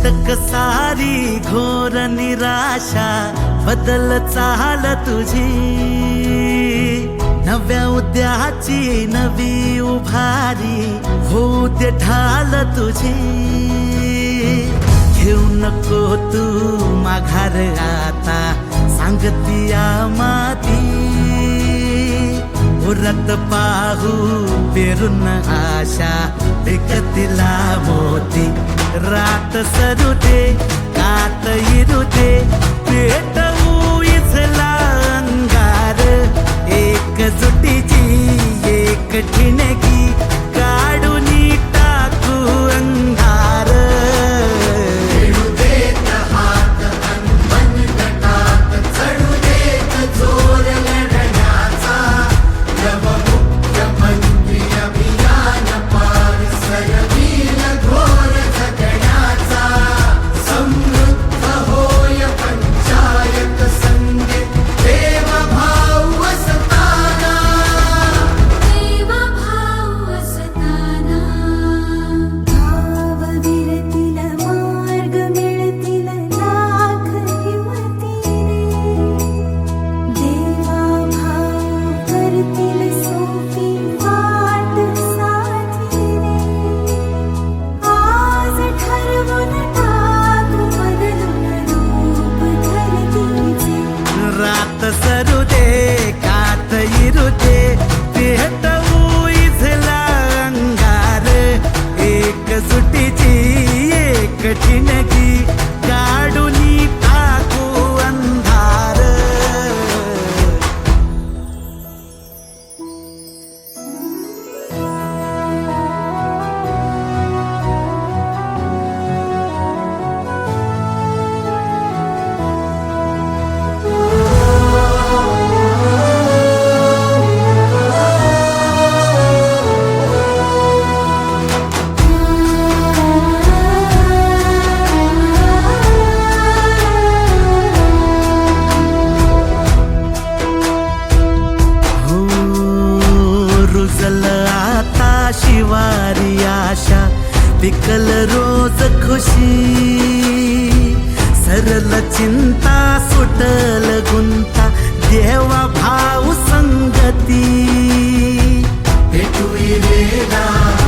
अटक सारी घोर निराशा बदल चाल तुझी, नव्या उद्याची नवी उभारी होऊ दे ढाल तुझी। घेऊ नको तू माघार आता सांगतिया माती, उरत पाहू पेरून आशा विकतिला मोती। रात सरू दे कात इरू दे पेटवू इथला अंगार, एकजुटीची एक ठिणगी काढून टाकू अंधार। खेळू देत हात अनबन गटात, चढू देत जोर लढण्याचा, नवमुख्यमंत्री अभियान पार सरवील घोर जगण्याचा। समृद्ध होय पंचायत संगीत देवभाव असताना, देवभाव असताना। भावविरतील मार्ग मिळतील लाख हिमतीने, देवाभाव करतील सोपी वाट साथीने। आज ठरवून टाकू बदलून रूप धरतीचे, रात सरू दे कात इरू दे पेटवू इथला अंगार, एकजुटीची एक ठिणगी काढून टाकू अंधार। रुजल आता शिवारी आशा, पिकल रोज खुशी। सरल चिंता सुटल गुंता देवा भाऊ संगती।